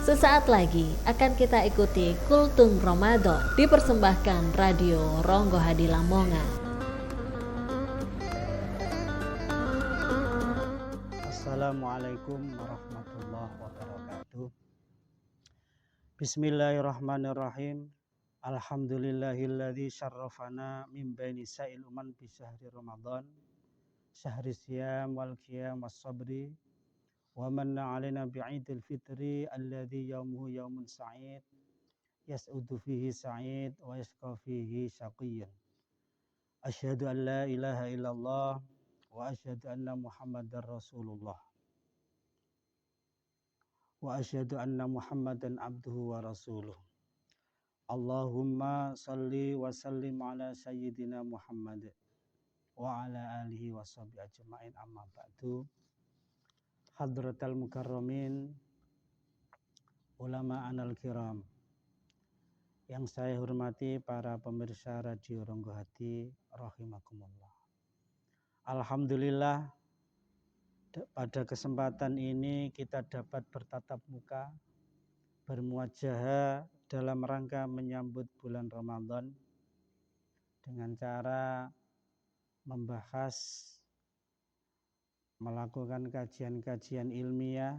Sesaat lagi akan kita ikuti Kultum Ramadan dipersembahkan Radio Ronggo Hadi Lamongan. Assalamualaikum warahmatullahi wabarakatuh. Bismillahirrahmanirrahim. Alhamdulillahilladzi syarrafana min baini sa'il uman bi syahri Ramadan. Syahri siyam wal qiyam was sabri. Wa manna 'alaina bi'idil fitri alladzi yaumuhu yaumun sa'id. Yas'udu fihi sa'id wa yasqa fihi syaqiyyun. Asyhadu an la ilaha illallah wa asyhadu anna Muhammadar Rasulullah. Wa asyhadu anna Muhammadan abduhu wa rasuluh. Allahumma salli wa sallim ala sayyidina Muhammad wa ala alihi wa sahbihi ajma'in, amma ba'du. Hadratal mukarramin, ulama anal kiram, yang saya hormati para pemirsa Radio Ronggo Hadi rahimakumullah. Alhamdulillah, pada kesempatan ini kita dapat bertatap muka, bermuajahah dalam rangka menyambut bulan Ramadan dengan cara membahas, melakukan kajian-kajian ilmiah,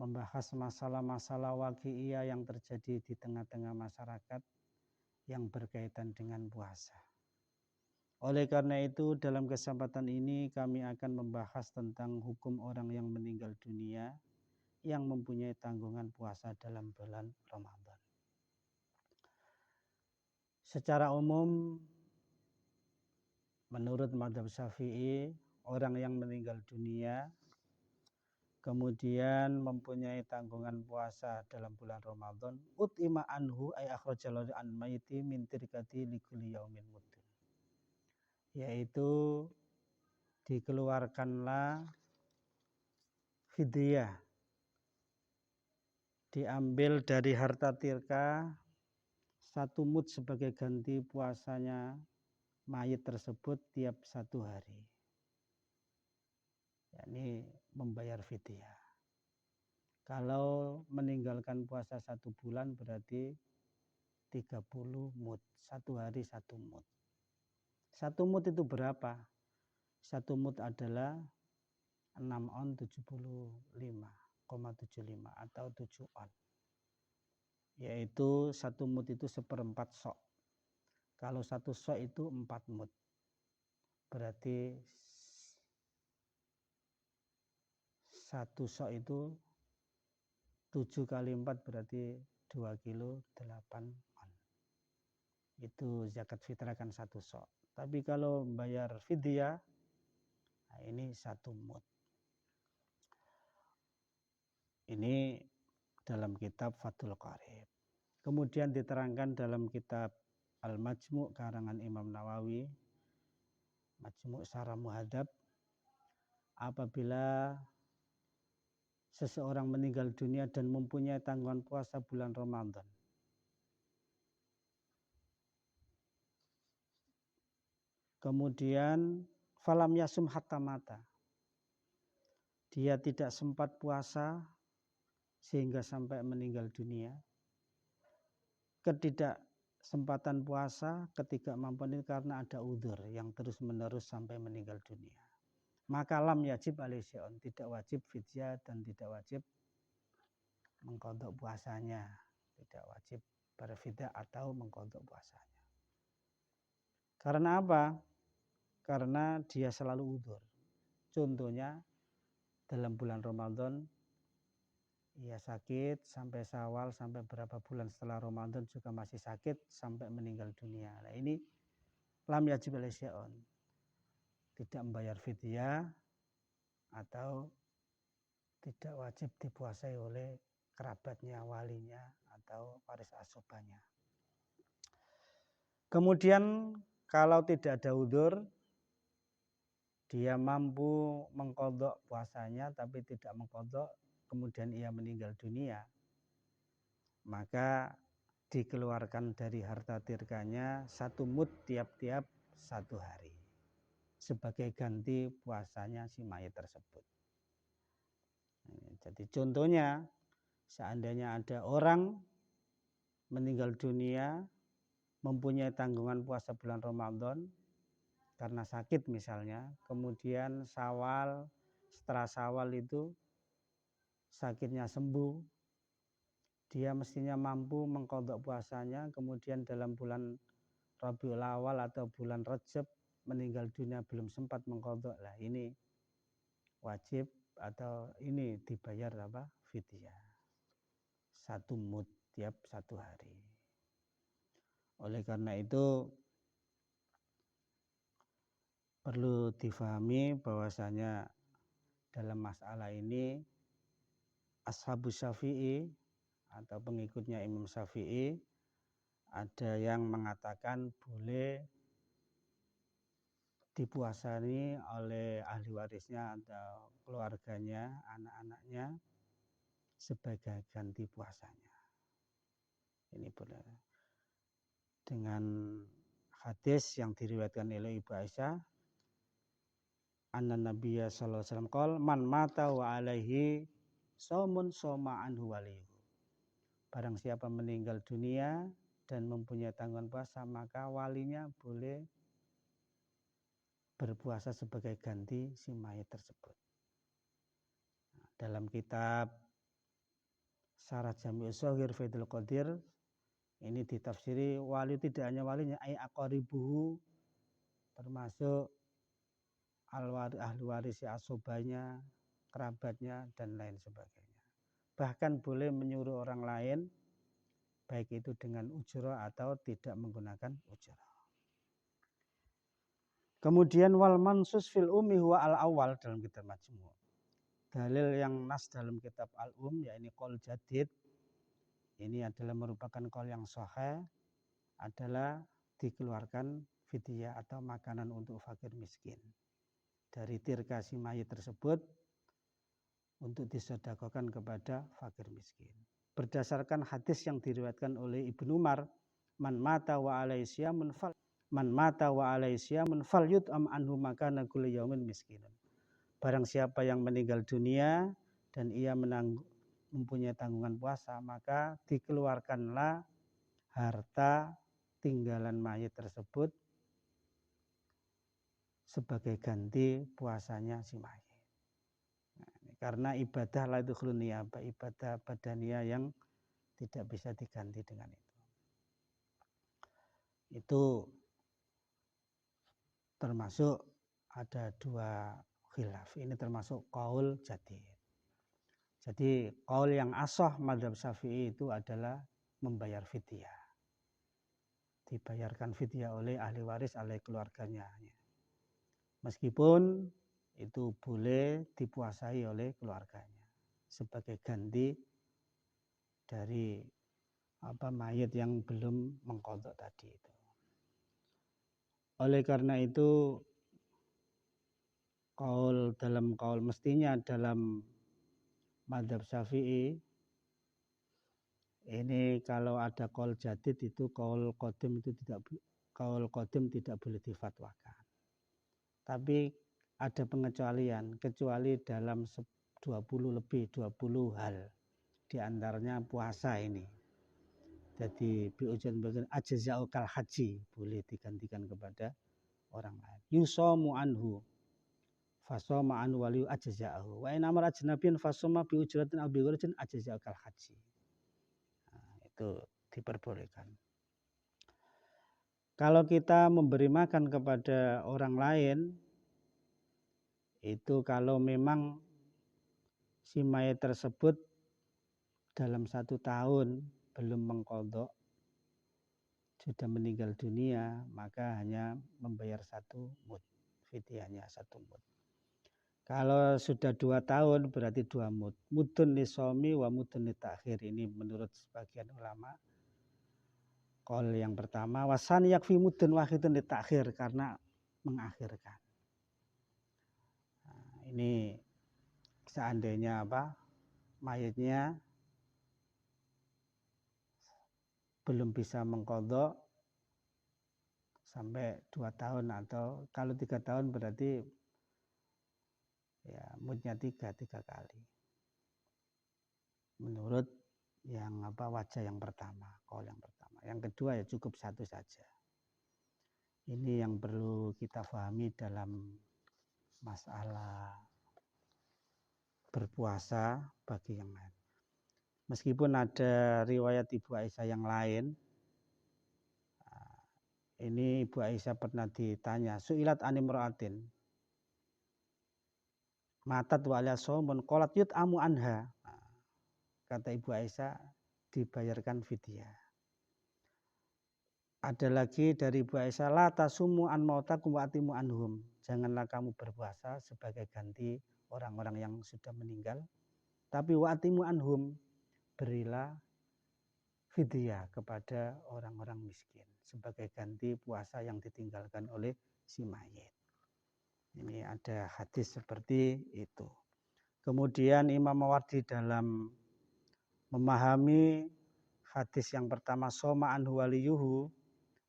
membahas masalah-masalah waqi'iyah yang terjadi di tengah-tengah masyarakat yang berkaitan dengan puasa. Oleh karena itu, dalam kesempatan ini kami akan membahas tentang hukum orang yang meninggal dunia yang mempunyai tanggungan puasa dalam bulan Ramadan. Secara umum, menurut mazhab Syafi'i, orang yang meninggal dunia kemudian mempunyai tanggungan puasa dalam bulan Ramadan, ut'ima anhu ay akhrajalahu an mayyiti min tirkati likulli yaumin muddin, yaitu dikeluarkanlah fidyah, diambil dari harta tirka 1 mud sebagai ganti puasanya mayit tersebut tiap 1 hari, yakni membayar fidyah. Kalau meninggalkan puasa 1 bulan berarti 30 mud, 1 hari 1 mud. 1 mud itu berapa? 1 mud adalah 6 on 75,75 atau 7 on. Yaitu 1 mud itu 1/4 sok. Kalau 1 sok itu 4 mud. Berarti 1 sok itu 7 kali 4 berarti 2 kilo 8 on. Itu zakat fitrah kan 1 sok. Tapi kalau membayar fidyah, nah ini 1 mud. Ini dalam kitab Fathul Qarib. Kemudian diterangkan dalam kitab Al-Majmu' karangan Imam Nawawi, Majmu' Syarah Muhadzab, apabila seseorang meninggal dunia dan mempunyai tanggungan puasa bulan Ramadan, kemudian falam yasum hatta mata, dia tidak sempat puasa sehingga sampai meninggal dunia. Ketidaksempatan puasa, ketidakmampuan ini karena ada udzur yang terus-menerus sampai meninggal dunia. Maka lam yajib alaihi syai'un, tidak wajib fidyah dan tidak wajib mengqadha puasanya, tidak wajib berfidyah atau mengqadha puasanya. Karena apa? Karena dia selalu udzur. Contohnya dalam bulan Ramadan ia sakit sampai Syawal, sampai berapa bulan setelah Ramadan juga masih sakit sampai meninggal dunia. Nah ini lam yajib alaihi syai'un, tidak membayar fidyah atau tidak wajib dipuasai oleh kerabatnya, walinya atau waris asobanya. Kemudian kalau tidak ada udzur, dia mampu mengqadha puasanya tapi tidak mengqadha, kemudian ia meninggal dunia, maka dikeluarkan dari harta tirkanya 1 mud tiap-tiap 1 hari sebagai ganti puasanya si mayit tersebut. Jadi contohnya seandainya ada orang meninggal dunia mempunyai tanggungan puasa bulan Ramadan karena sakit misalnya, kemudian setelah Syawal itu sakitnya sembuh, dia mestinya mampu mengqadha puasanya, kemudian dalam bulan Rabiul Awal atau bulan Rajab meninggal dunia belum sempat mengqadha. Lah ini wajib atau ini dibayar fidyah. 1 mud tiap 1 hari. Oleh karena itu perlu difahami bahwasanya dalam masalah ini Ashabus Syafi'i atau pengikutnya Imam Syafi'i ada yang mengatakan boleh dipuasai oleh ahli warisnya atau keluarganya, anak-anaknya sebagai ganti puasanya. Ini boleh. Dengan hadis yang diriwayatkan oleh Ibu Aisyah, anna Nabiyya sallallahu alaihi wasallam qol man mata wa alaihi shaumun shoma anhu waliyuhu. Barang siapa meninggal dunia dan mempunyai tanggungan puasa, maka walinya boleh berpuasa sebagai ganti si mayit tersebut. Dalam kitab Syarah Jami'us Shaghir Faidul Qadir ini ditafsiri wali tidak hanya walinya, ai aqaribuhu, termasuk ahli waris asobanya, kerabatnya dan lain sebagainya. Bahkan boleh menyuruh orang lain baik itu dengan ujrah atau tidak menggunakan ujrah. Kemudian wal mansus fil ummi huwa al awal dalam kitab Majmu'. Dalil yang nas dalam kitab al-um yakni qaul jadid, ini adalah merupakan qaul yang sahih, adalah dikeluarkan fidyah atau makanan untuk fakir miskin dari tirka si mayit tersebut untuk disedekahkan kepada fakir miskin. Berdasarkan hadis yang diriwayatkan oleh Ibnu Umar, man mata wa alaihi siyamun fal yut'am anhu makana kulli yaumin miskinun. Barang siapa yang meninggal dunia dan ia mempunyai tanggungan puasa, maka dikeluarkanlah harta tinggalan mayit tersebut sebagai ganti puasanya si mayit. Karena ibadah la yadkhulun niyabah, ibadah badaniyah yang tidak bisa diganti dengan itu. Itu termasuk ada 2 khilaf. Ini termasuk qaul jadid. Jadi qaul yang ashah mazhab Syafi'i itu adalah membayar fidyah. Dibayarkan fidyah oleh ahli waris, oleh keluarganya. Meskipun itu boleh dipuasai oleh keluarganya sebagai ganti dari mayit yang belum mengqadha tadi itu. Oleh karena itu dalam qaul mestinya dalam mazhab Syafi'i ini kalau ada qaul jadid itu qaul qadim tidak boleh difatwakan. Tapi ada pengecualian, kecuali dalam 20 hal. Di antaranya puasa ini. Jadi biujan bagian ajza'u kal haji boleh digantikan kepada orang lain. Yusomu anhu fasoma an waliyu ajza'ahu. Wa in amar ajnabiyan fasoma bi ujratin aw bi ghurratin ajza'u kal haji. Itu diperbolehkan. Kalau kita memberi makan kepada orang lain, itu kalau memang si mayit tersebut dalam 1 tahun belum mengqadha, sudah meninggal dunia, maka hanya membayar 1 mud, fidyahnya 1 mud. Kalau sudah 2 tahun berarti 2 mud. Mudun lisomi wa mudun litakhir. Ini menurut sebagian ulama. Qaul yang pertama, wasani yakfi mudun wahidun litakhir, karena mengakhirkan. Nah, ini seandainya mayitnya belum bisa mengqadha sampai 2 tahun, atau kalau 3 tahun berarti ya mudnya 3 kali menurut wajah yang pertama, qaul yang pertama. Yang kedua ya cukup satu saja. Ini yang perlu kita pahami dalam masalah berpuasa bagi yang lain. Meskipun ada riwayat Ibu Aisyah yang lain, ini Ibu Aisyah pernah ditanya, su'ilat animra'atin matat wa ala shaumun qalat yut'amu anha. Kata Ibu Aisyah, dibayarkan fidyah. Ada lagi dari Ibu Aisyah, la tasumu an mautakum wa atimu anhum. Janganlah kamu berpuasa sebagai ganti orang-orang yang sudah meninggal, tapi wa atimu anhum, berilah fidyah kepada orang-orang miskin sebagai ganti puasa yang ditinggalkan oleh si mayit. Ini ada hadis seperti itu. Kemudian Imam Mawardi dalam memahami hadis yang pertama, soma anhu waliyuhu,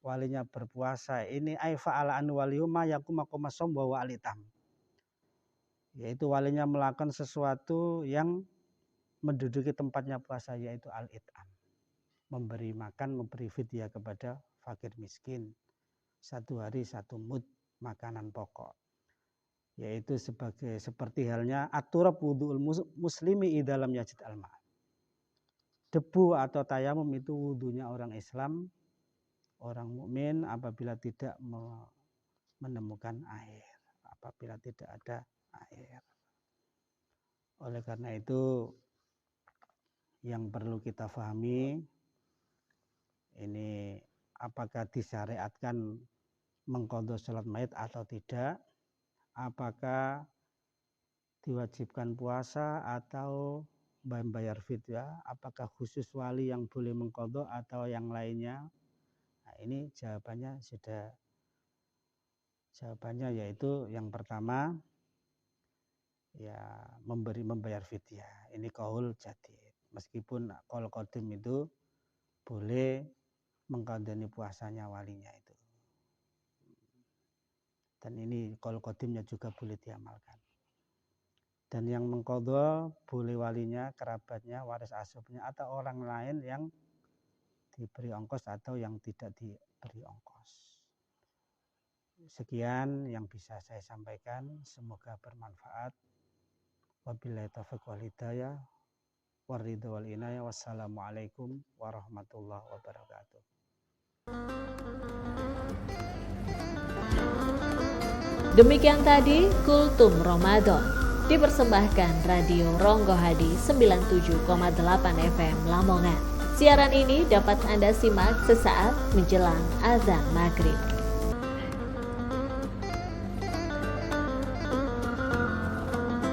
walinya berpuasa, ini aifa'ala anhu waliyuhu ma yakuma komasom wa alitam, yaitu walinya melakukan sesuatu yang menduduki tempatnya puasa, yaitu al-it'am, memberi makan, memberi fidyah kepada fakir miskin 1 hari 1 mud makanan pokok, yaitu seperti halnya at-turab wudu'ul muslimi idalam yajid al-ma'. Debu atau tayamum itu wudunya orang Islam, orang mukmin apabila tidak menemukan air, apabila tidak ada air. Oleh karena itu yang perlu kita pahami, ini apakah disyariatkan mengqadha salat mayit atau tidak, apakah diwajibkan puasa atau membayar fidyah, apakah khusus wali yang boleh mengqadha atau yang lainnya. Nah, ini jawabannya yaitu yang pertama ya membayar fidyah. Ini qaul jadid. Meskipun qaul qadim itu boleh mengqadhani puasanya walinya itu. Dan ini qaul qadimnya juga boleh diamalkan. Dan yang mengqadha boleh walinya, kerabatnya, waris asubnya, atau orang lain yang diberi ongkos atau yang tidak diberi ongkos. Sekian yang bisa saya sampaikan, semoga bermanfaat. Wabillahi taufiq wal hidayah, waridha wal inayah. Wassalamualaikum warahmatullahi wabarakatuh. Demikian tadi Kultum Ramadan, dipersembahkan Radio Ronggo Hadi 97,8 FM Lamongan. Siaran ini dapat Anda simak sesaat menjelang azan maghrib.